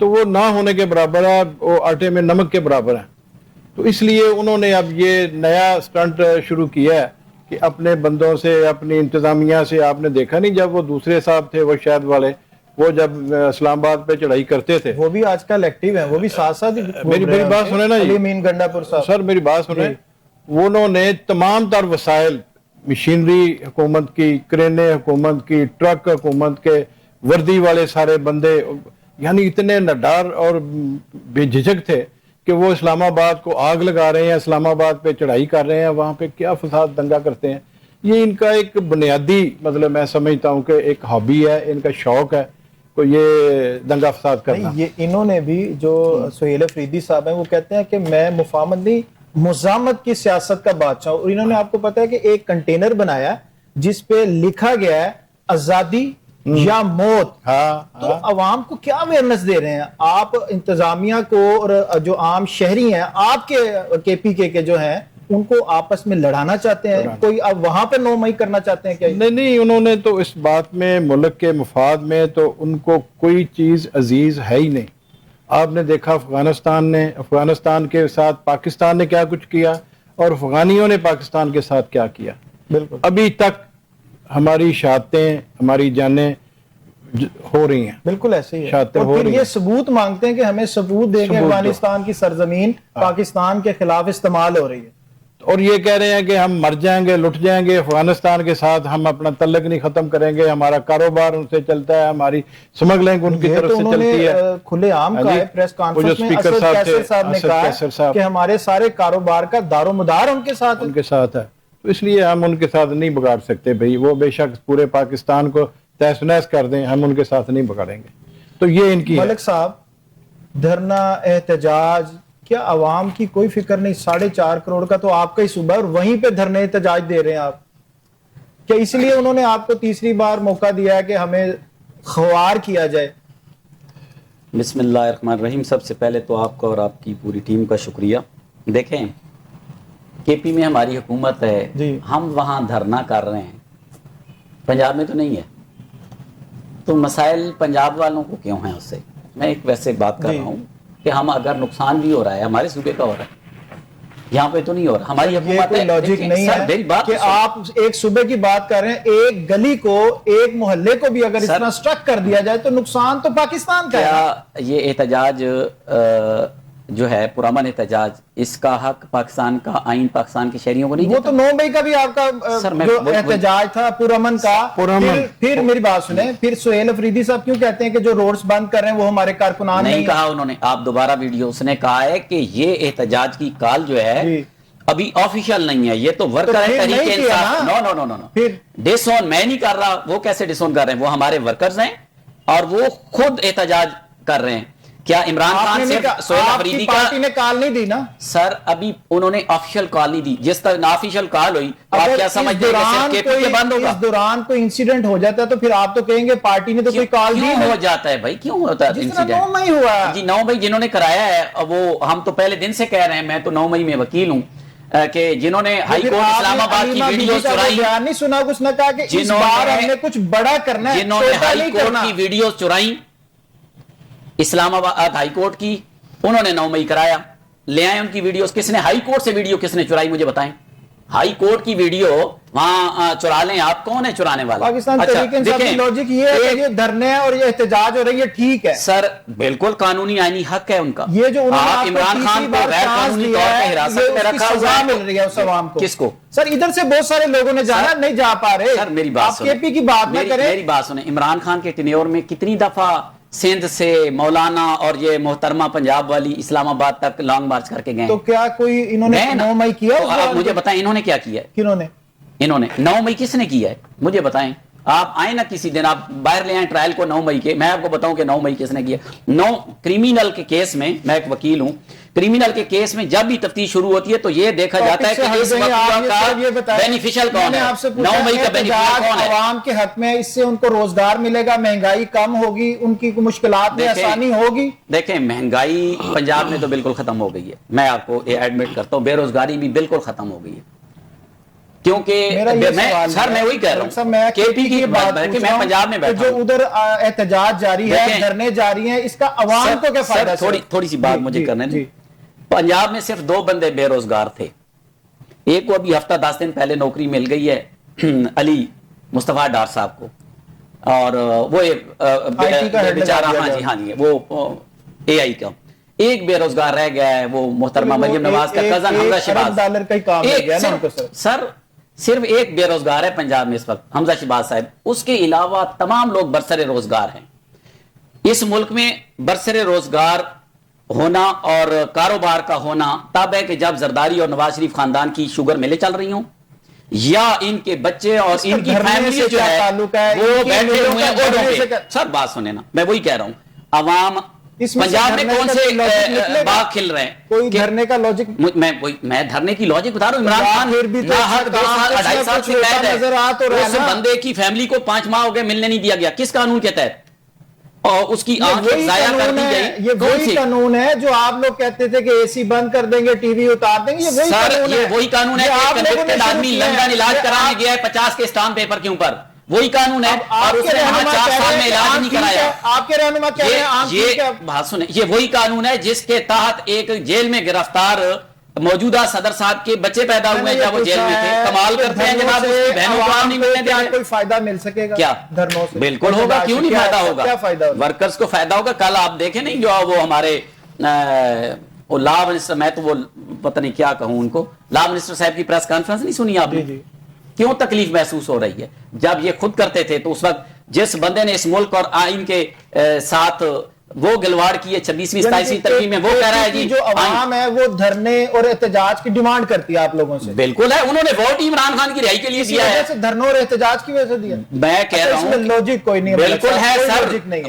تو وہ نہ ہونے کے برابر ہے, وہ آٹے میں نمک کے برابر ہے. تو اس لیے انہوں نے اب یہ نیا سٹنٹ شروع کیا ہے کہ اپنے بندوں سے, اپنی انتظامیہ سے, آپ نے دیکھا نہیں جب وہ دوسرے صاحب تھے وہ شاید والے, وہ جب اسلام آباد پہ چڑھائی کرتے تھے, وہ بھی آج کل ایکٹیو ہیں, وہ بھی ساتھ ساتھ میری بات سنیں نا علی امین گنڈا پور صاحب. سر میری بات سنیں, انہوں نے تمام تر وسائل, مشینری حکومت کی, کرینے حکومت کی, ٹرک حکومت کے, وردی والے سارے بندے, یعنی اتنے نڈار اور بے جھجک تھے کہ وہ اسلام آباد کو آگ لگا رہے ہیں, اسلام آباد پہ چڑھائی کر رہے ہیں, وہاں پہ کیا فساد دنگا کرتے ہیں. یہ ان کا ایک بنیادی مطلب میں سمجھتا ہوں کہ ایک ہابی ہے, ان کا شوق ہے کو یہ دنگا فساد کرنا. یہ انہوں نے بھی, جو سہیل افریدی صاحب ہیں, وہ کہتے ہیں کہ میں مفاہمت نہیں مزاحمت کی سیاست کا بادشاہ ہوں, اور انہوں نے آپ کو پتا ہے کہ ایک کنٹینر بنایا جس پہ لکھا گیا ہے آزادی یا موت. تو عوام کو کیا اویئرنس دے رہے ہیں آپ انتظامیہ کو, اور جو عام شہری ہیں آپ کے پی کے جو ہیں ان کو آپس میں لڑانا چاہتے ہیں, کوئی اب وہاں پہ نو مئی کرنا چاہتے ہیں کیا؟ نہیں, انہوں نے تو اس بات میں ملک کے مفاد میں تو ان کو کوئی چیز عزیز ہے ہی نہیں. آپ نے دیکھا افغانستان کے ساتھ پاکستان نے کیا کچھ کیا, اور افغانیوں نے پاکستان کے ساتھ کیا کیا. بالکل ابھی تک ہماری شہادتیں, ہماری جانیں ہو رہی ہیں. بالکل ایسے ہی ہے, شہادتیں اور ہو پھر رہی یہ ہیں. ثبوت مانگتے ہیں کہ ہمیں ثبوت دیں کہ افغانستان کی سرزمین پاکستان کے خلاف استعمال ہو رہی ہے, اور یہ کہہ رہے ہیں کہ ہم مر جائیں گے, لٹ جائیں گے افغانستان کے ساتھ, ہم اپنا تعلق نہیں ختم کریں گے, ہمارا کاروبار ان سے چلتا ہے, ہماری سمگلنگ ان کی طرف سے چلتی ہے. کھلے عام کہا ہے پریس کانفرنس میں اسد کیسر صاحب نے کہا کہ ہمارے سارے کاروبار کا دار و مدار ان کے ساتھ ہے. تو اس لیے ہم ان کے ساتھ نہیں بگاڑ سکتے بھائی, وہ بے شک پورے پاکستان کو تہس نہس کر دیں, ہم ان کے ساتھ نہیں بگاڑیں گے. تو یہ ان کی ملک صاحب, دھرنا احتجاج, کیا عوام کی کوئی فکر نہیں؟ 4.5 کروڑ کا تو آپ کا ہی صوبہ ہے, اور وہیں پہ دھرنے احتجاج دے رہے ہیں آپ. کیا اس لیے انہوں نے آپ کو تیسری بار موقع دیا ہے کہ ہمیں خوار کیا جائے؟ بسم اللہ الرحمن الرحیم. سب سے پہلے تو آپ کا اور آپ کی پوری ٹیم کا شکریہ. دیکھیں, کے پی میں ہماری حکومت ہے, ہم وہاں دھرنا کر رہے ہیں, پنجاب میں تو نہیں ہے, تو مسائل پنجاب والوں کو کیوں ہیں اس سے؟ میں ایک ویسے بات کر رہا ہوں کہ ہم اگر نقصان بھی ہو رہا ہے ہمارے صوبے کا ہو رہا ہے, یہاں پہ تو نہیں ہو رہا. ہماری حکومت کوئی لاجک نہیں ہے کہ آپ ایک صوبے کی بات کر رہے ہیں, ایک گلی کو, ایک محلے کو بھی اگر اس طرح سٹرک کر دیا جائے تو نقصان تو پاکستان کا ہے. کیا یہ احتجاج جو ہے پرامن احتجاج, اس کا حق پاکستان کا آئین پاکستان کے شہریوں کو نہیں دیتا؟ وہ تو 9 مئی کا بھی آپ کا جو احتجاج تھا پرامن کا. پھر میری بات سنیں, پھر سہیل افریدی صاحب کیوں کہتے ہیں کہ جو روڈز بند کر رہے ہیں وہ ہمارے کارکنان نہیں کہا انہوں نے, آپ دوبارہ ویڈیو, اس نے کہا ہے کہ یہ احتجاج کی کال جو ہے ابھی آفیشیل نہیں ہے, یہ تو ورکر ہے تحریک انصاف. نو, ڈس اون میں نہیں کر رہا. وہ کیسے ڈس اون کر رہے ہیں؟ وہ ہمارے ورکرز ہیں اور وہ خود احتجاج کر رہے ہیں. کیا عمران خان سے سہیل افریدی کا پارٹی نے کال نہیں دی نا سر؟ ابھی انہوں نے آفیشیل کال نہیں دی. جس طرح آفیشیل کال ہوئی آپ کیا سمجھتے ہیں کہ صرف کے پی کے بند ہوگا؟ اس دوران کوئی انسیڈنٹ ہو جاتا ہے تو پھر آپ تو کہیں گے پارٹی نے تو کوئی کال دی. کیوں ہو جاتا ہے بھائی, کیوں ہوتا ہے انسیڈنٹ؟ 9 مئی ہوا جی, 9 مئی جنہوں نے کرایا ہے, وہ ہم تو پہلے دن سے کہہ رہے ہیں, میں تو 9 مئی میں وکیل ہوں, کہ جنہوں نے ہائی کورٹ اسلام آباد کی ویڈیوز چرائیں, بیان نہیں سنا, کچھ نہ کہا کہ اس بار ہم نے کچھ بڑا کرنا ہے, جنہوں نے ہائی کورٹ کی ویڈیوز چرائیں اسلام آباد ہائی کورٹ کی, انہوں نے 9 مئی کرایا. لے آئے ان کی ویڈیوز. کس نے ہائی کورٹ سے ویڈیو کس نے چرائی مجھے بتائیں؟ ہائی کورٹ کی ویڈیو وہاں چرا لیں آپ, کون ہے چرانے والا؟ پاکستان تحریک انصاف کی لاجک یہ ہے کہ یہ دھرنے اور یہ احتجاج ہو رہی ہے, ٹھیک ہے سر, بالکل قانونی آئینی حق ہے ان کا. یہ جو آپ عمران خان کو غیر قانونی طور پہ حراست میں رکھا ہوا ہے, مل رہی ہے اس عوام کو. کس کو سر؟ ادھر سے بہت سارے لوگوں نے جانا, نہیں جا پا رہے. سر میری بات سنیں, آپ کے پی کی بات نہ کریں. میری بات سنیں, عمران خان کے ٹینیور میں کتنی دفعہ سندھ سے مولانا اور یہ محترمہ پنجاب والی اسلام آباد تک لانگ مارچ کر کے گئے؟ تو کیا کوئی انہوں نے 9 مئی کیا؟ آپ مجھے بتائیں انہوں نے کیا کیا ہے؟ کنہوں نے؟ انہوں نے 9 مئی کس نے کیا ہے مجھے بتائیں. آپ آئیں نا کسی دن, آپ باہر لے آئیں ٹرائل کو 9 مئی کے, میں آپ کو بتاؤں کہ 9 مئی کس نے کیا. 9 کریمنل کے کیس میں, میں ایک وکیل ہوں, کریمنل کے کیس میں جب بھی تفتیش شروع ہوتی ہے تو یہ دیکھا جاتا ہے کہ اس واقعہ کا بینیفیشل کون ہے. 9 مئی کا بینیفیشل کون ہے؟ عوام کے حق میں, اس سے ان کو روزگار ملے گا, مہنگائی کم ہوگی, ان کی مشکلات میں آسانی ہوگی. دیکھیں, مہنگائی پنجاب میں تو بالکل ختم ہو گئی ہے, میں آپ کو یہ ایڈمٹ کرتا ہوں, بے روزگاری بھی بالکل ختم ہو گئی ہے. کیونکہ میں وہی کہہ رہا ہوں کے پی کی بات ہے کہ میں پنجاب میں بیٹھا ہوں، جو ادھر احتجاج جاری ہے، دھرنے جاری ہیں، اس کا عوام کو کیا فائدہ؟ تھوڑی سی بات مجھے کرنے دیں۔ پنجاب میں صرف 2 بندے بے روزگار تھے، ایک کو ابھی ہفتہ 10 دن پہلے نوکری مل گئی ہے علی مصطفیٰ ڈار صاحب کو، اور وہ بیچارہ ہاں جی وہ اے آئی کا، ایک بے روزگار رہ گیا ہے وہ محترمہ مریم نواز کا کزن حمزہ شہباز۔ سر صرف ایک بے روزگار ہے پنجاب میں اس وقت، حمزہ شہباز صاحب، اس کے علاوہ تمام لوگ برسر روزگار ہیں۔ اس ملک میں برسر روزگار ہونا اور کاروبار کا ہونا تب ہے کہ جب زرداری اور نواز شریف خاندان کی شوگر ملیں چل رہی ہوں، یا ان کے بچے اور ان کی فیملی جو ہے وہ بیٹھے ہوئے ہیں۔ سر بات سنیں نا، میں وہی کہہ رہا ہوں، عوام پنجاب میں کون سے باغ کھل رہے ہیں؟ کوئی دھرنے کا لاجک، میں دھرنے کی لاجک بتا رہا ہوں۔ عمران خان نہ 2 سال 2.5 سال سے قید ہے، اس بندے کی فیملی کو 5 ماہ ہو گئے ملنے نہیں دیا گیا، کس قانون کے تحت؟ اور اس کی آنکھیں ضائع کر دی گئی۔ یہ وہی قانون ہے جو آپ لوگ کہتے تھے کہ اے سی بند کر دیں گے، ٹی وی اتار دیں گے، یہ وہی قانون ہے کہ کنوکٹڈ آدمی لندن علاج کرانے گیا ہے 50 کے اسٹامپ پیپر کے اوپر، وہی قانون ہے، اور اس نے وہاں 4 سال میں علاج نہیں کرایا۔ آپ کے رہنما کہہ رہے ہیں یہ بات سنیں، یہ وہی قانون ہے جس کے تحت ایک جیل میں گرفتار موجودہ صدر صاحب کے بچے پیدا ہوئے جب وہ جیل میں تھے۔ کمال کرتے ہیں جناب، اس کی بہنوں کو نہیں ملنے دیں۔ کوئی فائدہ مل سکے گا کیا؟ دھرنوں سے بالکل ہوگا، کیوں نہیں فائدہ ہوگا؟ ورکرز کو فائدہ ہوگا۔ کل آپ دیکھیں نہیں جو وہ ہمارے لا منسٹر، میں تو وہ پتہ نہیں کیا کہوں ان کو، لا منسٹر صاحب کی پریس کانفرنس نہیں سنی آپ نے؟ کیوں تکلیف محسوس ہو رہی ہے؟ جب یہ خود کرتے تھے تو اس وقت جس بندے نے اس ملک اور آئین کے ساتھ وہ گلواڑ کی ہے 26ویں 27ویں ترمیم میں، وہ کہہ رہا ہے جی جو عوام ہے وہ دھرنے اور احتجاج کی ڈیمانڈ کرتی ہے آپ لوگوں سے۔ بالکل ہے، انہوں نے ووٹ عمران خان کی رہائی کے لیے دیا ہے، دھرنوں اور احتجاج کی وجہ سے دیا۔ میں کہہ رہا ہوں لاجک کوئی نہیں ہے، بالکل ہے سر،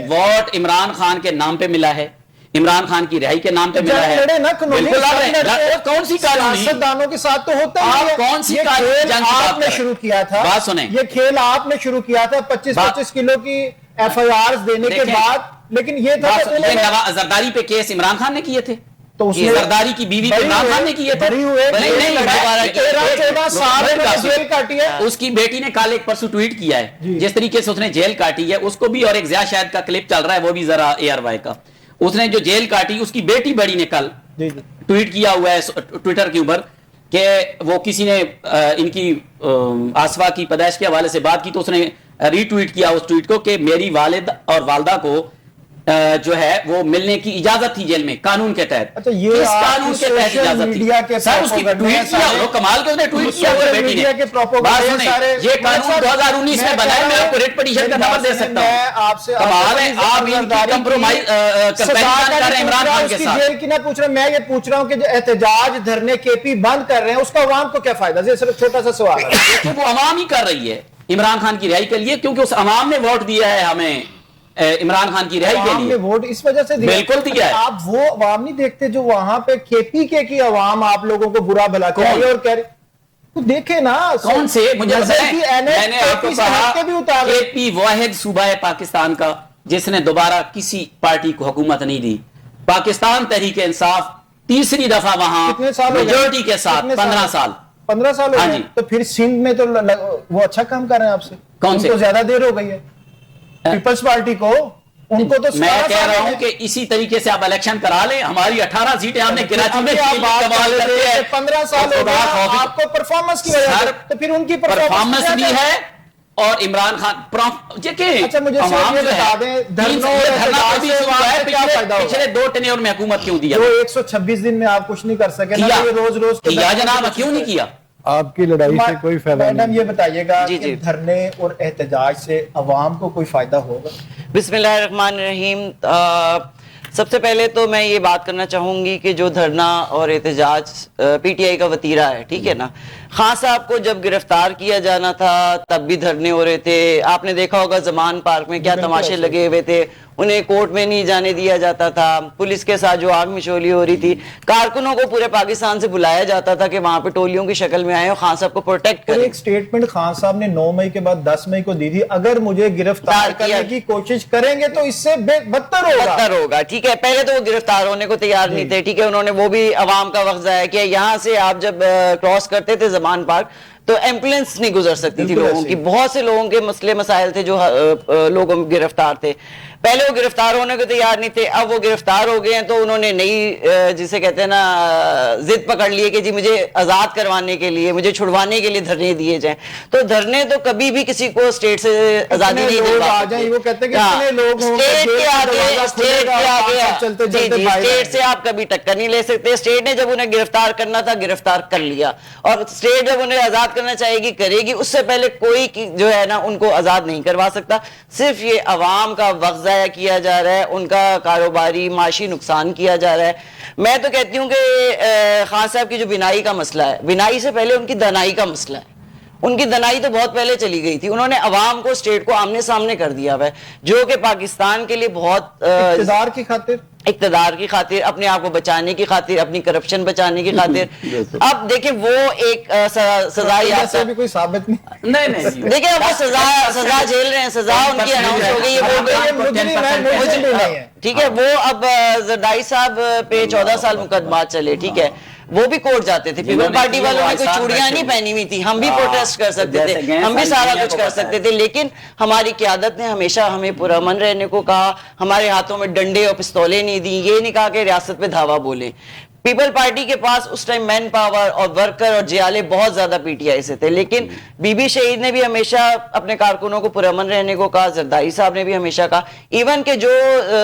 ووٹ عمران خان کے نام پہ ملا ہے، عمران خان کی رہائی کے نام پہ ملا ہے۔ کون سی سیاستدانوں کے ساتھ تو ہوتا ہے، کون سی آپ نے شروع کیا تھا، بات سنیں، یہ کھیل آپ نے شروع کیا تھا 25-25 کلو کی ایف آئی آر دینے کے بعد، لیکن یہ تھا زرداری پہ کیس عمران خان نے کیے تھے، تو اس نے زرداری کی بیوی پہ عمران خان نے کیے تھے، جیل کاٹی ہے۔ اس کی بیٹی نے کل ایک پرسو ٹویٹ کیا ہے، جس طریقے سے اس نے جیل کاٹی ہے اس کو بھی، اور ایک ضیاء شاہد کا کلپ چل رہا ہے وہ بھی ذرا اے آر وائی کا، اس نے جو جیل کاٹی اس کی بیٹی بڑی نے کل ٹویٹ کیا ہوا ہے ٹویٹر کے اوپر کہ وہ کسی نے ان کی آسوا کی پیدائش کے حوالے سے بات کی تو اس نے ری ٹویٹ کیا اس ٹویٹ کو کہ میری والد اور والدہ کو جو ہے وہ ملنے کی اجازت تھی جیل میں قانون کے تحت۔ کس قانون کے تحت اجازت تھی؟ سر اس کی ٹویٹ کیا وہ کمال کے اس نے ٹویٹ کیا وہ بیٹی نے۔ بات سنیں، یہ قانون 2019 میں بنا ہے، میں آپ کو ریٹ پٹیشن کا نمبر دے سکتا ہوں۔ کمال ہے، آپ ان کی کمپرومائز کمپیریزن کر رہے ہیں عمران خان کے ساتھ۔ جیل کی نہ پوچھ رہا، میں یہ پوچھ رہا ہوں کہ جو احتجاج دھرنے کے پی بند کر رہے ہیں اس کا عوام کو کیا فائدہ؟ یہ صرف چھوٹا سا سوال ہے۔ وہ عوام ہی کر رہی ہے عمران خان کی رہائی کے لیے، کیونکہ اس عوام نے ووٹ دیا ہے ہمیں عمران خان کی رہائی کے لیے، ووٹ اس وجہ سے بالکل دیا ہے۔ آپ وہ عوام نہیں دیکھتے جو وہاں پہ کے پی کے کی عوام آپ لوگوں کو برا بھلا کہہ رہی ہے اور کہہ رہی تو دیکھے نا کون سے، مجھے بتائیں، میں نے آپ کو کہا کے پی واحد صوبہ ہے پاکستان کا جس نے دوبارہ کسی پارٹی کو حکومت نہیں دی۔ پاکستان تحریک انصاف تیسری دفعہ وہاں میجورٹی کے ساتھ 15 سال 15 سال ہو گئے، تو پھر سندھ میں تو وہ اچھا کام کر رہے ہیں آپ سے، کون سے؟ تو زیادہ دیر ہو گئی ہے پیپلز پارٹی کو، ان کو تو میں کہہ رہا ہوں کہ اسی طریقے سے آپ الیکشن کرا لیں، ہماری 18 سیٹیں ہم نے کراچی میں 15 سال ہو گئے آپ کو پرفارمنس کی وجہ سے، تو پھر ان کی پرفارمنس بھی ہے اور عمران خان اچھا مجھے یہ بتا دیں پچھلے 2 ٹینیور میں حکومت کیوں دیا؟ 126 دن میں آپ کچھ نہیں کر سکے، روز روز کیا جناب، کیوں نہیں کیا؟ آپ کی لڑائی سے کوئی فائدہ نہیں۔ میڈم یہ بتائیے گا کہ دھرنے اور احتجاج سے عوام کو کوئی فائدہ ہوگا؟ بسم اللہ الرحمن الرحیم۔ سب سے پہلے تو میں یہ بات کرنا چاہوں گی کہ جو دھرنا اور احتجاج پی ٹی آئی کا وتیرہ ہے، ٹھیک ہے نا، خان صاحب کو جب گرفتار کیا جانا تھا تب بھی دھرنے ہو رہے تھے، آپ نے دیکھا ہوگا زمان پارک میں کیا تماشے لگے ہوئے تھے، انہیں کورٹ میں نہیں جانے دیا جاتا تھا، پولیس کے ساتھ جو آگ مشولی ہو رہی تھی، کارکنوں کو پورے پاکستان سے بلایا جاتا تھا کہ وہاں پہ ٹولیوں کی شکل میں آئے اور خان صاحب کو پروٹیکٹ کریں۔ ایک سٹیٹمنٹ خان صاحب نے 9 مئی کے بعد 10 مئی کو دی تھی، اگر مجھے گرفتار کرنے کی کوشش کریں گے تو اس سے بدتر ہوگا، ٹھیک ہے، پہلے تو وہ گرفتار ہونے کو تیار نہیں تھے، ٹھیک ہے، انہوں نے وہ بھی عوام کا وقت ضائع کیا، یہاں سے آپ جب کراس کرتے تھے زمان پارک تو ایمبولینس نہیں گزر سکتی تھی لوگوں کی. بہت سے لوگوں کے مسئلے مسائل تھے جو لوگوں گرفتار تھے. پہلے وہ گرفتار ہونے کو تیار نہیں تھے, اب وہ گرفتار ہو گئے ہیں تو انہوں نے نئی جسے کہتے ہیں نا ضد پکڑ لی ہے کہ جی مجھے آزاد کروانے کے لیے, مجھے چھڑوانے کے لیے دھرنے دیے جائیں. تو دھرنے تو کبھی بھی کسی کو اسٹیٹ سے آزادی نہیں دلوا سکتے. اسٹیٹ سے آپ کبھی ٹکر نہیں لے سکتے. اسٹیٹ نے جب انہیں گرفتار کرنا تھا گرفتار کر لیا, اور اسٹیٹ جب انہیں آزاد کرنا چاہے گی کرے گی. اس سے پہلے کوئی جو ہے نا ان کو آزاد نہیں کروا سکتا. صرف یہ عوام کا وقت ضائع کیا جا رہا ہے, ان کا کاروباری معاشی نقصان کیا جا رہا ہے. میں تو کہتی ہوں کہ خان صاحب کی جو بینائی کا مسئلہ ہے, بینائی سے پہلے ان کی دنائی کا مسئلہ ہے. ان کی دنائی تو بہت پہلے چلی گئی تھی. انہوں نے عوام کو اسٹیٹ کو آمنے سامنے کر دیا ہے, جو کہ پاکستان کے لیے بہت اقتدار کی خاطر, اپنے آپ کو بچانے کی خاطر, اپنی کرپشن بچانے کی خاطر. اب دیکھیں وہ ایک سزا یافتہ کوئی ثابت نہیں, دیکھیں اب وہ سزا جھیل رہے ہیں, سزا ان کی اناؤنس ہو گئی ہے. ٹھیک ہے, وہ اب زرداری صاحب پہ 14 سال مقدمات چلے. ٹھیک ہے, وہ بھی کورٹ جاتے تھے. پیپل پارٹی والوں نے کوئی چوڑیاں نہیں پہنی ہوئی تھی, ہم بھی پروٹیسٹ کر سکتے تھے, ہم بھی سارا کچھ کر سکتے تھے, لیکن ہماری قیادت نے ہمیشہ ہمیں پرامن رہنے کو کہا. ہمارے ہاتھوں میں ڈنڈے اور پستولیں نہیں دی, یہ نہیں کہا کہ ریاست پہ دھاوا بولیں. پیپل پارٹی کے پاس اس ٹائم مین پاور اور ورکر اور جیالے بہت زیادہ پی ٹی آئی سے تھے, لیکن بی بی شہید نے بھی ہمیشہ اپنے کارکنوں کو پرامن رہنے کو کہا. زرداری صاحب نے بھی ہمیشہ کہا. ایون کہ جو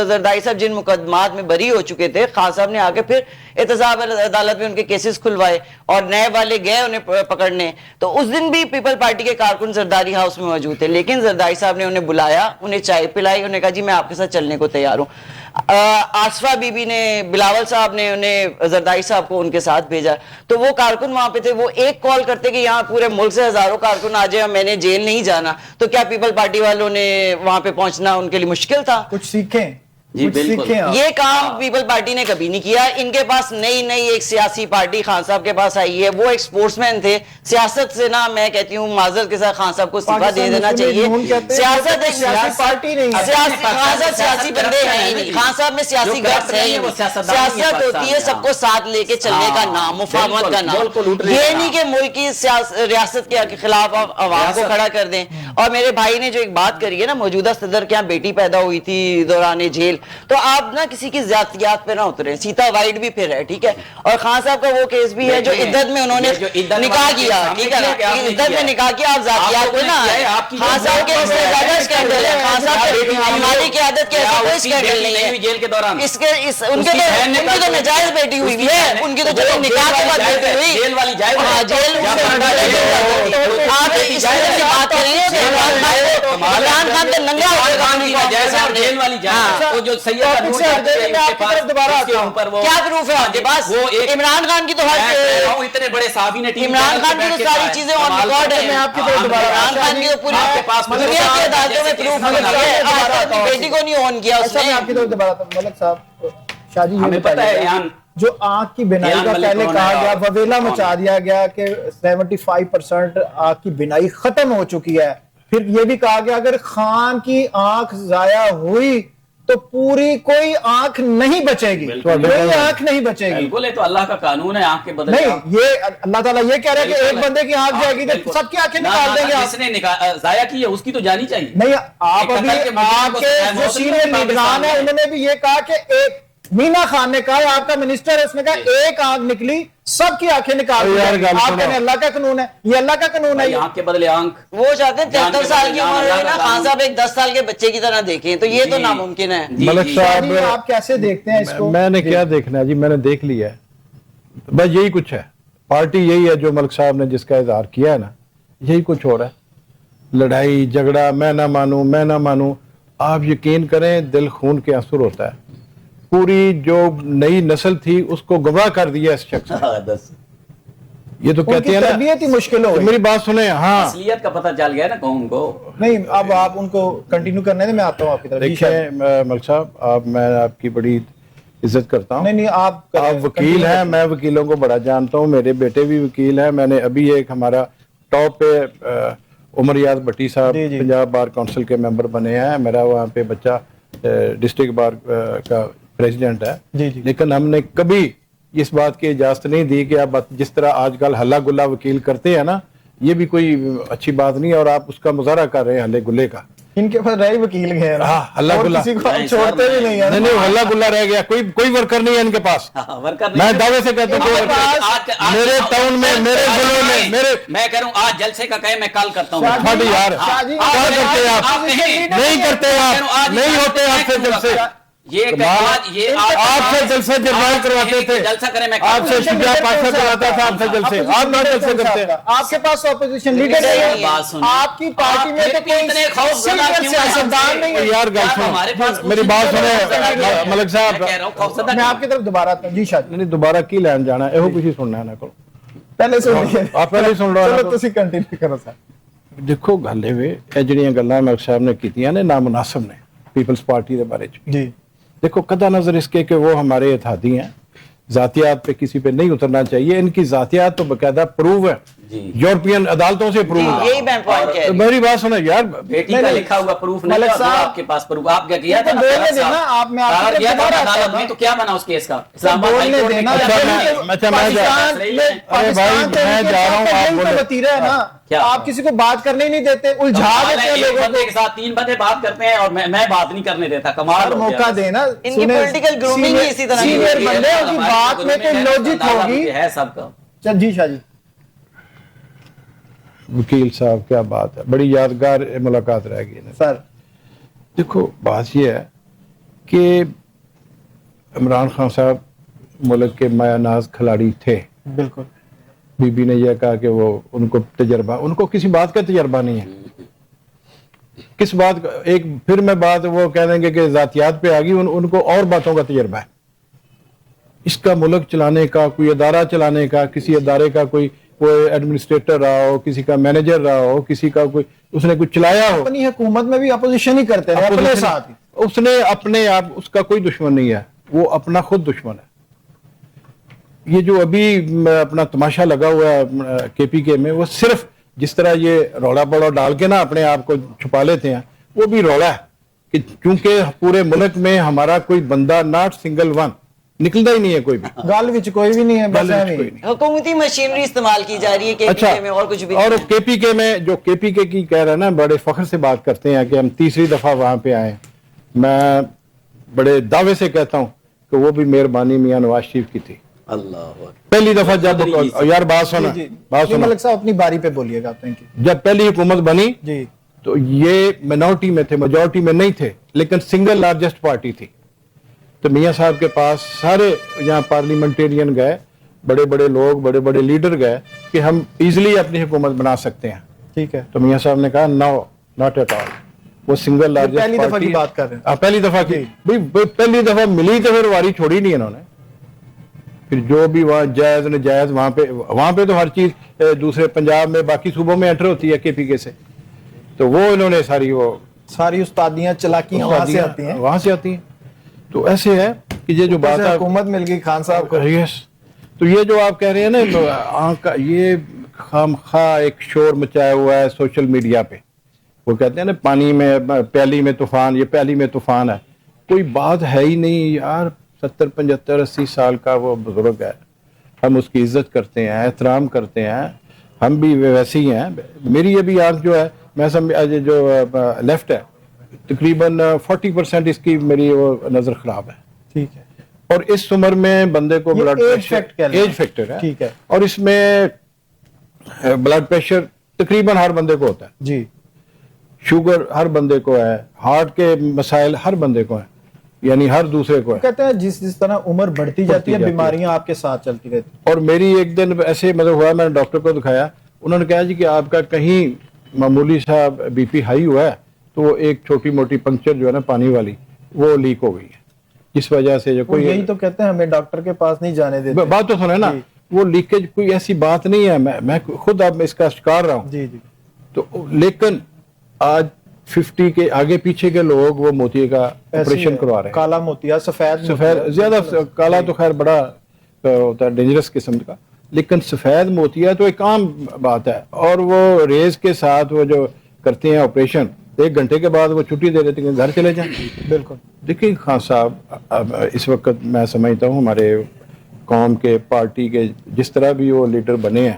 زرداری صاحب جن مقدمات میں بری ہو چکے تھے, خان صاحب نے آگے پھر احتساب عدالت میں ان کے کیسز کھلوائے اور نئے والے گئے انہیں پکڑنے. تو اس دن بھی پیپل پارٹی کے کارکن زرداری ہاؤس میں موجود تھے, لیکن زرداری صاحب نے انہیں بلایا, انہیں چائے پلائی, انہیں کہا جی میں آپ کے ساتھ چلنے کو تیار ہوں. آصفہ بی بی نے, بلاول صاحب نے انہیں زرداری صاحب کو ان کے ساتھ بھیجا. تو وہ کارکن وہاں پہ تھے, وہ ایک کال کرتے کہ یہاں پورے ملک سے ہزاروں کارکن آ جائے, میں نے جیل نہیں جانا. تو کیا پیپل پارٹی والوں نے وہاں پہ پہنچنا ان کے لیے مشکل تھا؟ کچھ سیکھیں. جی بالکل, یہ کام پیپل پارٹی نے کبھی نہیں کیا. ان کے پاس نئی ایک سیاسی پارٹی خان صاحب کے پاس آئی ہے, وہ ایک سپورٹس مین تھے. سیاست سے نا میں کہتی ہوں معذرت کے ساتھ خان صاحب کو استعفا دے دینا چاہیے. سیاست ایک سیاسی پارٹی نہیں ہے, خان صاحب سیاسی بندے ہیں ہی نہیں, خان صاحب میں سیاسی گٹس ہے ہی نہیں. سیاست ہوتی ہے سب کو ساتھ لے کے چلنے کا نام, مفاہمت کا نام. یہ نہیں کہ ملک کی ریاست کے خلاف عوام کو کھڑا کر دیں. اور میرے بھائی نے جو ایک بات کری ہے نا, موجودہ صدر کے یہاں بیٹی پیدا ہوئی تھی دوران جیل, تو آپ نا کسی کی ذاتیات پہ نہ اتریں. سیتا وائٹ بھی پھر ہے, ٹھیک ہے, اور خان صاحب کا وہ کیس بھی ہے جو عدت میں انہوں نے نکاح کیا. ٹھیک ہے, عدت میں نکاح کیا, آپ ذاتیات پہ نہ. خان صاحب کے اس سے زیادہ اسکینڈل ہے. خان صاحب ہماری قیادت کے ایسا کوئی اسکینڈل نہیں ہے. جیل کے دوران ان کی تو نجائز بیٹی ہوئی ہے, ان کی تو چلو نکاح کے بعد بیٹی ہوئی. جیل والی جائز, ہاں جیل. آپ اس طرح سے بات کریں گے عمران خان تو ننگا ہو گیا. جیل والی جائز جو سید کیا پروف ہے آپ کے پاس؟ عمران خان کی تو ہر اتنے بڑے صحافی نے, عمران خان کی تو ساری چیزیں آن ریکارڈ ہے. میں آپ کی طرف دوبارہ, عمران خان کی تو پوری دنیا کی عدالتوں میں پروف ہے. اپنی بیٹی کو نہیں آن کیا اس نے. آپ کی طرف دوبارہ ملک صاحب, شاہ جی ہمیں پتہ ہے جو آنکھ کی بینائی کا پہلے کہا گیا, وویلا مچا دیا گیا کہ 75% آنکھ کی بینائی ختم ہو چکی ہے. پھر یہ بھی کہا گیا اگر خان کی آنکھ ضائع ہوئی تو پوری کوئی آنکھ نہیں بچے گی, کوئی آنکھ نہیں بچے گی. بالکل, تو اللہ کا قانون ہے آنکھ کے بدلے. نہیں, یہ اللہ تعالیٰ یہ کہہ رہا ہے کہ ایک بندے کی آنکھ جائے گی تو سب کی آنکھیں نکال دیں گے. جس نے ضائع کی ہے اس کی تو جانی چاہیے. نہیں, آپ ابھی آپ کے جو سینئر لیڈران ہیں انہوں نے بھی یہ کہا کہ ایک مینا خان نے کہا, آپ کا منسٹر ہے, اس نے کہا ایک آنکھ نکلی سب کی آنکھیں نکال دیں. آپ کہنے اللہ کا قانون ہے, یہ اللہ کا قانون ہے. آنکھ کے بدلے آنکھ. وہ چاہتے ہیں 73 سال کی عمر ہے نا, خان صاحب ایک 10 سال کے بچے کی طرح دیکھیں, تو یہ تو ناممکن ہے. ملک صاحب آپ کیسے دیکھتے ہیں اس کو؟ میں نے کیا دیکھنا ہے جی, میں نے دیکھ لیا ہے, بس یہی کچھ ہے. پارٹی یہی ہے جو ملک صاحب نے جس کا اظہار کیا ہے نا, یہی کچھ ہو رہا ہے. لڑائی جھگڑا, میں نہ مانوں میں نہ مانوں. آپ یقین کریں دل خون کے آنسر ہوتا ہے. پوری جو نئی نسل تھی اس کو گمراہ کر دیا اس شخص نے. یہ تو کہتے ہیں نا تربیت ہی مشکل ہو گئی. میری بات سنیں, ہاں اصلیت کا پتہ چل گیا نا قوم کو. نہیں, اب آپ ان کو کنٹینیو کرنے دیں, میں آتا ہوں آپ کی طرف. دیکھیں ملک صاحب, میں آپ کی بڑی عزت کرتا ہوں. نہیں, آپ وکیل ہیں, میں وکیلوں کو بڑا جانتا ہوں, میرے بیٹے بھی وکیل ہیں. میں نے ابھی ایک ہمارا ٹاپ پہ عمر یاد بھٹی صاحب پنجاب بار کونسل کے ممبر بنے ہیں, میرا وہاں پہ بچہ ڈسٹرکٹ بار کا پریزیڈنٹ ہے. لیکن ہم نے کبھی اس بات کی اجازت نہیں دی کہ آپ جس طرح آج کل ہلا گلا وکیل کرتے ہیں نا, یہ بھی کوئی اچھی بات نہیں ہے، اور آپ اس کا مظاہرہ کر رہے ہیں ہلے گلے کا. ان کے پاس رہی وکیل گئے ہیں، ہاں ہلا گلا، کسی کو ہم چھوڑتے بھی نہیں ہیں. نہیں ہلا گلا رہ گیا، کوئی ورکر نہیں ہے ان کے پاس. میں دعوے سے کہتا ہوں میرے ٹاؤن میں، میرے ضلع میں، میں کہہ رہا ہوں آج جلسے کا کہے میں کال کرتا ہوں. یار کیا کرتے ہیں آپ؟ نہیں کرتے آپ، نہیں ہوتے آپ سے جلسے. آپ سے جلسے جرمائن کرواتے تھے، آپ سے شجاع پاشا کرواتا تھا، آپ سے جلسے. آپ نہ جلسے کرتے. آپ کے پاس اپوزیشن لیڈر نہیں ہے، آپ کی پارٹی میں تو کوئی سینئر سیاستدان نہیں ہے. یار گل سنو، میری بات سنیں ملک صاحب، میں آپ کی طرف دوبارہ آتا ہوں. جی شاہ جی، نہیں دوبارہ کی لین جانا ہے، یہ کچھ سننا ہے نا کو. پہلے سن لیجیے، آپ پہلے سن لو. چلو تسی کنٹینیو کرو سر. دیکھو گل یہ جڑیاں گلاں ملک صاحب نے کیتیاں نے نامناسب نے پیپلز پارٹی کے بارے چ. جی دیکھو قطع نظر اس کے کہ وہ ہمارے اتحادی ہیں، ذاتیات پہ کسی پہ نہیں اترنا چاہیے. ان کی ذاتیات تو باقاعدہ پروو ہے، یورپین عدالتوں سے پروو ہے. یہی میں پوائنٹ کہہ رہی ہوں. میری بات سنیں یار، بیٹی کا لکھا ہوا پروف نہیں ملک تھا، صاحب آپ کے پاس پروف. آپ کیا کیا تھا بولنے دینا، آپ میں آپ کی طرف دوبارہ عدالت میں، تو کیا بنا اس کیس کا؟ اسلام آباد بولنے ہائی کورٹ دینا. میں اچھا میں جا رہا ہوں، آپ بولے وتیرہ ہے نا، آپ کسی کو بات کرنے ہی نہیں دیتے، الجھا دیتے ہیں ایک لوگوں بندے کے ساتھ 3 بندے بات کرتے ہیں اور میں بات نہیں کرنے دیتا. کمال کو موقع دینا. ان کی پولیٹیکل گرومنگ ہی اسی طرح کی سینئر بندے ان کی بات میں کوئی لوجک ہوگی. ہے سب کا. چل جی شاہ جی. وکیل صاحب کیا بات ہے، بڑی یادگار ملاقات رہ گئی سر. دیکھو بات یہ ہے کہ عمران خان صاحب ملک کے مایہ ناز کھلاڑی تھے. بالکل. بی بی نے یہ کہا کہ وہ ان کو تجربہ، ان کو کسی بات کا تجربہ نہیں ہے. کس بات کا؟ ایک پھر میں بات وہ کہہ دیں گے کہ ذاتیات پہ آ گئی، ان کو اور باتوں کا تجربہ ہے. اس کا ملک چلانے کا، کوئی ادارہ چلانے کا، کسی ادارے کا کوئی ایڈمنسٹریٹر رہا ہو، کسی کا مینیجر رہا ہو، کسی کا کوئی اس نے کچھ چلایا ہو. اپنی حکومت میں بھی اپوزیشن ہی کرتے ہیں اپنے ساتھ. اس نے اپنے آپ، اس کا کوئی دشمن نہیں ہے، وہ اپنا خود دشمن ہے. یہ جو ابھی اپنا تماشا لگا ہوا ہے کے پی کے میں، وہ صرف جس طرح یہ روڑا پڑا ڈال کے نا اپنے آپ کو چھپا لیتے ہیں، وہ بھی روڑا ہے کہ چونکہ پورے ملک میں ہمارا کوئی بندہ ناٹ سنگل ون نکلتا ہی نہیں ہے، کوئی بھی گل وچ کوئی بھی نہیں ہے، بس کوئی نہیں. حکومتی مشینری استعمال کی جا رہی ہے کے پی کے میں، اور کچھ بھی. اور کے پی کے میں جو کے پی کے کی کہہ رہے ہیں نا، بڑے فخر سے بات کرتے ہیں کہ ہم تیسری دفعہ وہاں پہ آئے. میں بڑے دعوے سے کہتا ہوں کہ وہ بھی مہربانی میاں نواز شریف کی تھی. اللہ پہلی دفعہ جب یار بات سنا، بات سنا ملک صاحب اپنی باری پہ بولیے گا. جب پہلی حکومت بنی جی تو یہ مینورٹی میں تھے، میجورٹی میں نہیں تھے، لیکن سنگل لارجسٹ پارٹی تھی. تو میاں صاحب کے پاس سارے یہاں پارلیمنٹیرین گئے، بڑے بڑے لوگ، بڑے بڑے لیڈر گئے کہ ہم ایزیلی اپنی حکومت بنا سکتے ہیں. ٹھیک ہے. تو میاں صاحب نے کہا نو ناٹ ایٹ آل. وہ سنگل لارجسٹ پہلی دفعہ کی بات کر رہے ہیں. پہلی دفعہ کی پہلی دفعہ ملی تو پھر واری چھوڑی نہیں انہوں نے. پھر جو بھی وہاں جائز نجائز وہاں پہ تو ہر چیز دوسرے پنجاب میں باقی صوبوں میں انٹر ہوتی ہے کے پی کے سے. تو وہ انہوں نے ساری استادیاں چلاکیاں وہاں سے آتی ہیں. تو ایسے ہے کہ یہ جو بات حکومت مل گئی خان صاحب کو. یس. تو یہ جو آپ کہہ رہے ہیں نا، یہ خام خواہ ایک شور مچایا ہوا ہے سوشل میڈیا پہ. وہ کہتے ہیں نا پانی میں پیالی میں طوفان، یہ پیالی میں طوفان ہے. کوئی بات ہے ہی نہیں یار. 70 75 80 سال کا وہ بزرگ ہے، ہم اس کی عزت کرتے ہیں، احترام کرتے ہیں، ہم بھی ویسے ہی ہیں. میری یہ بھی آنکھ جو ہے، میں جو لیفٹ ہے تقریباً 40% اس کی میری وہ نظر خراب ہے. ٹھیک ہے. اور اس عمر میں بندے کو بلڈ پریشر ایج فیکٹر ہے. ٹھیک ہے. اور اس میں بلڈ پریشر تقریباً ہر بندے کو ہوتا ہے. جی. شوگر ہر بندے کو ہے، ہارٹ کے مسائل ہر بندے کو ہیں، یعنی ہر دوسرے کو ہے. کہتے ہیں جس طرح عمر بڑھتی جاتی ہے بیماریاں آپ کے ساتھ چلتی رہتی. اور میری ایک دن ایسے ہوا، میں نے ڈاکٹر کو دکھایا، انہوں نے کہا جی کہ آپ کا کہیں معمولی سا بی پی ہائی ہوا ہے تو وہ ایک چھوٹی موٹی پنکچر جو ہے نا پانی والی وہ لیک ہو گئی ہے، جس وجہ سے کوئی یہی تو کہتے ہیں ہمیں ڈاکٹر کے پاس نہیں جانے دیتے. بات تو سنیں نا، وہ لیکیج کوئی ایسی بات نہیں ہے، میں خود اب اس کا شکار رہا ہوں. جی جی. تو لیکن آج 50 کے آگے پیچھے کے لوگ وہ موتی کا آپریشن کروا رہے ہیں. کالا موتیا، سفید زیادہ کالا تو خیر بڑا ہوتا ہے ڈینجرس قسم کا، لیکن سفید موتیا تو ایک عام بات ہے. اور وہ ریز کے ساتھ وہ جو کرتے ہیں آپریشن، 1 گھنٹے کے بعد وہ چھٹی دے دیتے ہیں، گھر چلے جائیں. بالکل. دیکھیں خان صاحب، اس وقت میں سمجھتا ہوں ہمارے قوم کے پارٹی کے جس طرح بھی وہ لیڈر بنے ہیں،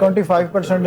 25%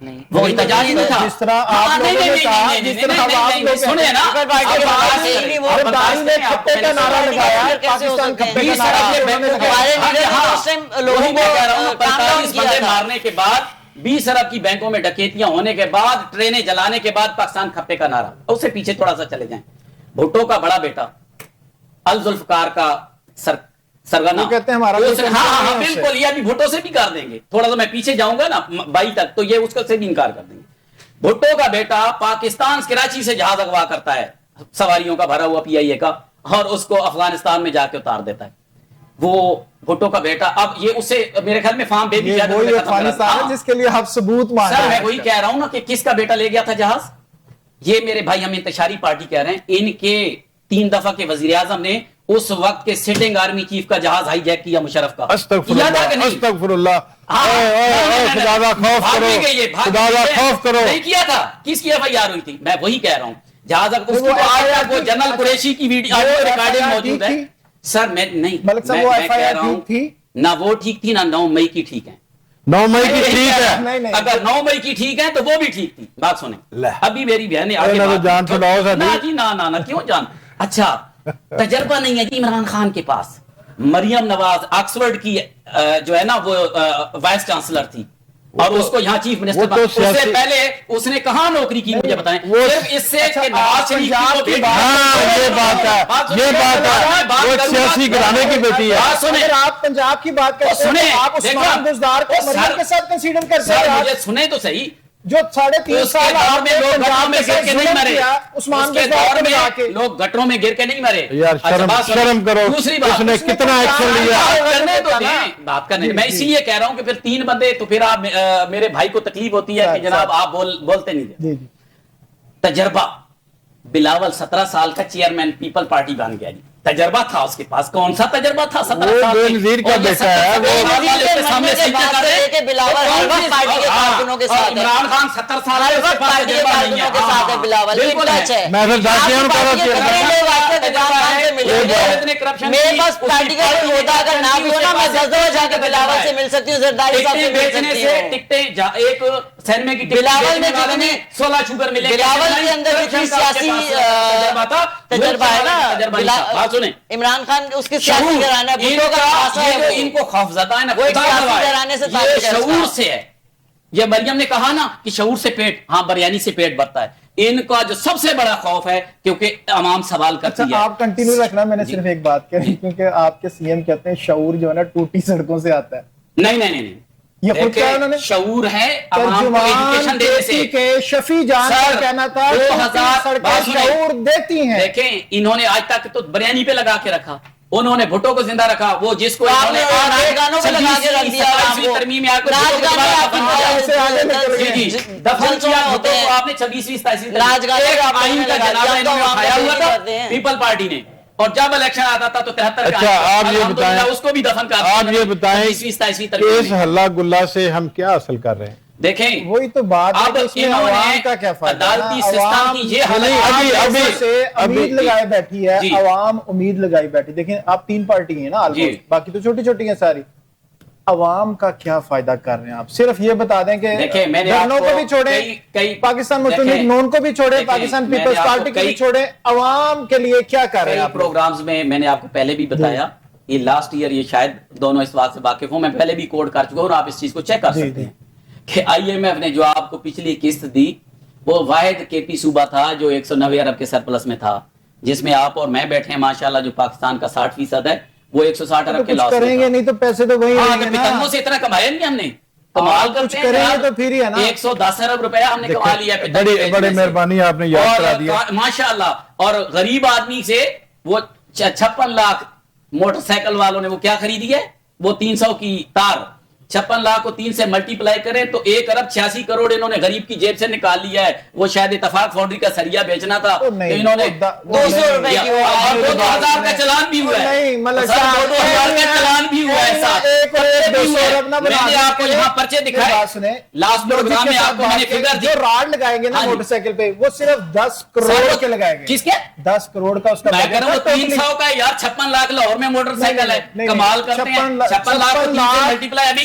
وہ احتجاج نہیں تھا. جس طرح آپ لوگوں نے کہا، جس طرح آپ لوگ سنیں نا، برداری نے کھپے کا نعرہ لگایا، پاکستان کھپے کا نعرہ مارنے کے بعد 20 ارب کی بینکوں میں ڈکیتیاں ہونے کے بعد، ٹرینیں جلانے کے بعد پاکستان کھپے کا نعرہ. اس سے پیچھے تھوڑا سا چلے جائیں. بھٹو کا بڑا بیٹا الذوالفقار کا سرگنا کہتے ہیں ہمارا ہاں بالکل، یہ ابھی بھٹو سے بھی کر دیں گے. تھوڑا سا میں پیچھے جاؤں گا نا 22 تک تو یہ اس کا سے بھی انکار کر دیں گے. بھٹو کا بیٹا پاکستان کراچی سے جہاز اغوا کرتا ہے سواریوں کا بھرا ہوا PIA کا، اور اس کو افغانستان میں جا کے اتار دیتا ہے. وہ بھٹو کا بیٹا اب یہ اسے میرے خیال میں فارم بے بھی جس کے لیے آپ ثبوت مان رہے ہیں. میں وہی کہہ رہا ہوں نا کہ کس کا بیٹا لے گیا تھا جہاز. یہ میرے بھائی ہم انتشاری پارٹی کہہ رہے ہیں، ان کے 3 دفعہ کے وزیر اعظم نے اس وقت کے سٹنگ آرمی چیف کا جہاز ہائی جیک کیا مشرف کا. استغفر اللہ خدا خوف کرو. نہیں کیا تھا، کس کی FIR ہوئی تھی؟ میں وہی کہہ رہا ہوں. جہاز اس کی جنرل قریشی کی ویڈیو ریکارڈنگ موجود ہے. سر میں نہیں کہہ رہا ہوں نہ وہ ٹھیک تھی نہ 9 مئی کی ٹھیک ہے. 9 مئی کی ٹھیک ہے، اگر 9 مئی کی ٹھیک ہے تو وہ بھی ٹھیک تھی. بات سنیں، ابھی میری بہن نے جان چھڑاؤ سر. نہ جی نہ کیوں جان. اچھا تجربہ نہیں ہے جی عمران خان کے پاس. مریم نواز آکسفورڈ کی جو ہے نا وہ وائس چانسلر تھی اور اس کو یہاں چیف منسٹر، اس سے پہلے اس نے کہاں نوکری کی مجھے بتائیں. صرف اس سے کہ نواز شریف کی یہ بات ہے وہ سیاسی گھرانے کی بیٹی ہے. اگر آپ پنجاب کی بات کرتے ہیں آپ عثمان بزدار کو مریم کے ساتھ کنسیڈر کرتے ہیں. مجھے سنیں تو صحیح، جو 3.5 سال آپ نے پنجاب میں گر کے نہیں مرے، عثمان بزدار میں آ کے لوگ گٹروں میں گر کے نہیں مرے. یار شرم کرو. دوسری بات، اس نے کتنا ایکشن لیا. بات کرنے میں اسی لیے کہہ رہا ہوں کہ پھر 3 بندے تو پھر آپ میرے بھائی کو تکلیف ہوتی ہے کہ جناب آپ بولتے نہیں. تجربہ، بلاول 17 سال کا چیئرمین پیپل پارٹی بن گیا جی. تجربہ تھا اس کے پاس. کون سا تجربہ تھا؟ 17 سال وہ نذیر کا بیٹا ہے. عمران خان 70 سال ٹکٹیں ایک سینما کی بلاول میں 16 شوگر ملے. بلاول کے اندر سیاسی تجربہ ہے نا. عمران خان اس کے سیاسی گھرانا ان کو خوف زدہ ہے نا، یہ شعور سے ہے. یہ مریم نے کہا نا کہ شعور سے پیٹ، ہاں بریانی سے پیٹ بھرتا ہے. ان کا جو سب سے بڑا خوف ہے کیونکہ عوام سوال کرتی ہے. آپ کنٹینیو رکھنا، میں نے صرف ایک بات کہی کیونکہ آپ کے CM کہتے ہیں شعور جو ہے نا ٹوٹی سڑکوں سے آتا ہے. نہیں یہ خود کہا انہوں نے. شعور ہے عوام کو ایجوکیشن دینے سے. کہ شفیع جان کا کہنا تھا 2000 سڑکیں شعور دیتی ہیں. دیکھیں انہوں نے آج تک تو بریانی پہ لگا کے رکھا، انہوں نے بھٹو کو زندہ رکا. وہ جس کو گانوں پہ لگا کے رکھ دیا، ترمیم دفن کیا بھٹو کو آپ نے 26ویں 27ویں آئین کا جنازہ انہوں نے اٹھایا ہوا تھا پیپل پارٹی نے. اور جب الیکشن آتا تھا تو 73 اچھا آپ یہ بتائیں، اس کو بھی دفن کر. آپ یہ بتائیں اس ہلا گلا سے ہم کیا حاصل کر رہے ہیں؟ دیکھیں وہی تو بات ہے، اس میں عوام کا کیا فائدہ؟ عدالتی سسٹم کی یہ امید لگائے بیٹھی ہے عوام، امید لگائی بیٹھی. دیکھیں آپ 3 پارٹی ہیں نا، باقی تو چھوٹی چھوٹی ہیں ساری. عوام کا کیا فائدہ کر رہے ہیں آپ؟ صرف یہ بتا دیں کہ دھرنوں کو بھی چھوڑیں، پاکستان مسلم لیگ نون کو بھی چھوڑیں، پاکستان پیپلز پارٹی کو بھی چھوڑیں، عوام کے لیے کیا کر رہے ہیں آپ؟ پروگرامز میں نے آپ کو پہلے بھی بتایا، یہ لاسٹ ایئر یہ شاید دونوں اس بات سے واقف ہوں، میں پہلے بھی کوڈ کر چکا ہوں اور آپ اس چیز کو چیک کر سکتے ہیں کہ IMF نے جو آپ کو پچھلی قسط دی وہ واحد KP صوبہ تھا جو 190 ارب کے سرپلس میں تھا، جس میں آپ اور میں بیٹھے ہیں ماشاءاللہ. جو پاکستان کا 60% ہے وہ 160 ارب کے لاس کریں گے. نہیں تو پیسے تو وہی ہیں نا، سے اتنا کمایا نہیں ہم نے. کمال کرتے ہیں تو پھر ہی ہے نا. 110 ارب روپیہ ہم نے کما لیا. بڑی مہربانی آپ نے یاد کرا دیا ماشاءاللہ. اور غریب آدمی سے وہ 56 لاکھ موٹر سائیکل والوں نے وہ کیا خریدی ہے؟ وہ 300 کی تار. 56 لاکھ کو 3 سے ملٹی پلائی کریں تو 1 ارب 86 کروڑ انہوں نے غریب کی جیب سے نکال لیا ہے. وہ شاید اتفاق فاؤنڈری کا سریا بیچنا تھا تو انہوں نے 200 روپے کی 2000 کا چلان بھی ہوا ہے. 2000 کا چلان بھی ہوا ہے. میں نے آپ کو یہاں پرچے دکھائے لاسٹ پروگرام میں آپ کو میں نے فگر دی. جو راڈ لگائیں گے نا موٹر سائیکل پہ وہ صرف 10 کروڑ کے لگائیں گے. کس کے؟ 10 کروڑ کا اس کا. میں کہہ رہا ہوں 300 کا یار 56 لاکھ لاہور میں موٹر سائیکل ہے. کمال کرتے ہیں. 56 لاکھ کو 3 سے ملٹی پلائی ابھی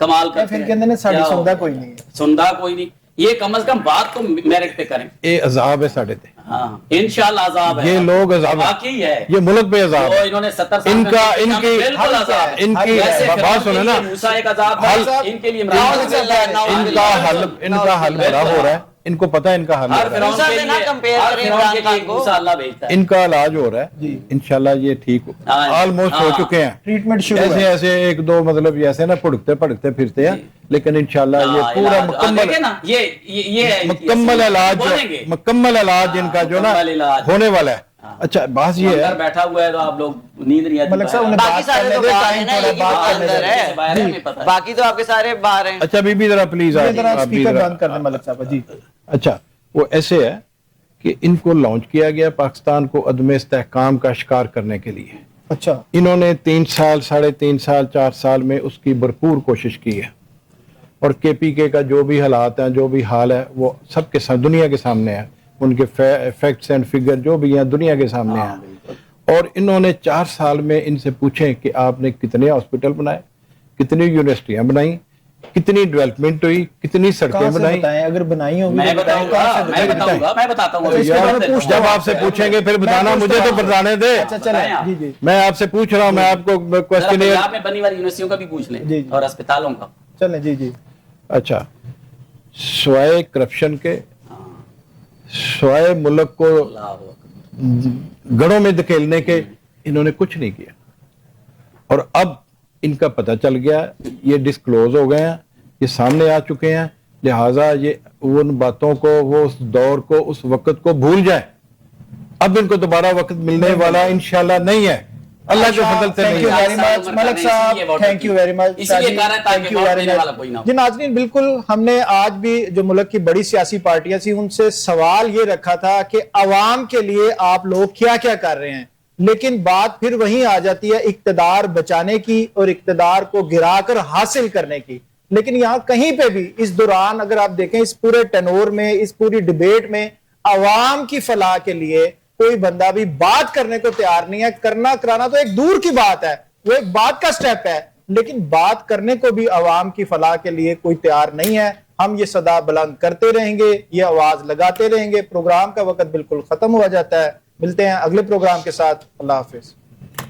کمال کرتے پھر ہیں. کہندے نے ساڑی کیا سندا ہو- کوئی نہیں ہے. سندا کوئی نہیں. یہ کم از کم بات تو میرٹ پہ کریں. یہ عذاب ہے ساڑھے تے. ہاں انشاءاللہ عذاب ہے. یہ لوگ عذاب ہے. واقعی ہے. یہ ملک پہ عذاب جو ہے. انہوں نے 70 سال ان میں کا کیا ان کی بالکل عذاب ہے. ان کی ویسے بات فرعون سنیں کے نا, لیے موسیٰ ایک عذاب حل تھا, ان کے لیے عمران نعوذ کا باللہ، عذاب نعوذ تھا. ان کا حل بڑا ہو رہا ہے. ان کو پتہ ہے ان کا حل ہر ہو رہا ہے. فرعون موسیٰ کے سے نہ لیے compare ہر کریں فرعون عمران کے خان لیے کو. موسیٰ اللہ بھیجتا ہے. ان کا علاج ہو رہا ہے انشاءاللہ. یہ ٹھیک آلموسٹ ہو چکے ہیں. ٹریٹمنٹ شروع ایسے ہے. ایسے ایک دو مطلب ایسے نا پھڑکتے پھرتے ہیں, لیکن انشاءاللہ یہ پورا مکمل دیکھیں نا یہ مکمل علاج بولیں گے. مکمل علاج ان کا جو نا مکمل علاج. ہونے والا ہے. اچھا بات یہ اندر ہے, بیٹھا ہوا ہے تو آپ لوگ نیند نہیں آتی. ملک صاحب انہیں باقی بات سارے کرنے تو دے, باہر ٹائم ہیں نا, تھوڑا یہ بات بات کرنے اندر دے. ہے. باہر ہمیں پتہ ہے. باقی تو آپ کے سارے باہر ہیں. اچھا بی بی ذرا پلیز یہ ذرا آپ بھی اسپیکر ذرا. بند کر دیں ملک صاحب. جی اچھا وہ ایسے ہے کہ ان کو لانچ کیا گیا پاکستان کو عدم استحکام کا شکار کرنے کے لیے. اچھا انہوں نے 3 سال 3.5 سال 4 سال میں اس کی بھرپور کوشش کی ہے, اور کے پی کے کا جو بھی حالات ہیں, جو بھی حال ہے, وہ سب کے ساتھ دنیا کے سامنے ہے. ان کے فیکٹس اینڈ فگر جو بھی ہیں دنیا کے سامنے ہیں. اور انہوں نے 4 سال میں ان سے پوچھیں کہ آپ نے کتنے ہاسپٹل بنائے, کتنی یونیورسٹیاں بنائیں, کتنی ڈیولپمنٹ ہوئی, کتنی سڑکیں کہاں سے بنائیں. بتائیں, اگر بنائی ہوگی میں تو بتائیں, بتاؤں کہاں سے گا بتائیں؟ میں بتاتا ہوں. اس کے بارے میں پوچھ جب آپ سے پوچھیں گے پھر بتانا, مجھے تو بتانے دے. اچھا چلیں. جی جی میں آپ سے پوچھ رہا ہوں, میں آپ کو کوشچن. پنجاب میں بنی والی یونیورسٹیوں کا بھی پوچھ لیں جی, جی. اور اسپتالوں کا. چلیں. جی جی اچھا سوائے کرپشن کے, سوائے ملک کو اللہ اکبر. گڑھوں میں دھکیلنے کے, انہوں نے کچھ نہیں کیا. اور اب ان کا پتہ چل گیا, یہ ڈسکلوز ہو گئے ہیں, یہ سامنے آ چکے ہیں, لہٰذا یہ ان باتوں کو, وہ اس دور کو, اس وقت کو بھول جائیں. اب ان کو دوبارہ وقت ملنے والا انشاءاللہ نہیں ہے, اللہ کے فضل سے تھینک نہیں یو ہے. ویری مچ ملک صاحب, تھینک یو ویری مچ. اس لیے کہہ رہے ہیں تاکہ ووٹ دینے والا کوئی نہ ہو. جی ناظرین, بالکل ہم نے آج بھی جو ملک کی بڑی سیاسی پارٹیاں تھیں ان سے سوال یہ رکھا تھا کہ عوام کے لیے آپ لوگ کیا کیا کر رہے ہیں, لیکن بات پھر وہیں آ جاتی ہے اقتدار بچانے کی اور اقتدار کو گرا کر حاصل کرنے کی. لیکن یہاں کہیں پہ بھی اس دوران اگر آپ دیکھیں, اس پورے ٹینور میں, اس پوری ڈیبیٹ میں عوام کی فلاح کے لیے کوئی بندہ بھی بات کرنے کو تیار نہیں ہے. کرنا کرانا تو ایک دور کی بات ہے, وہ ایک بات کا سٹیپ ہے, لیکن بات کرنے کو بھی عوام کی فلاح کے لیے کوئی تیار نہیں ہے. ہم یہ صدا بلند کرتے رہیں گے, یہ آواز لگاتے رہیں گے. پروگرام کا وقت بالکل ختم ہوا جاتا ہے. ملتے ہیں اگلے پروگرام کے ساتھ. اللہ حافظ.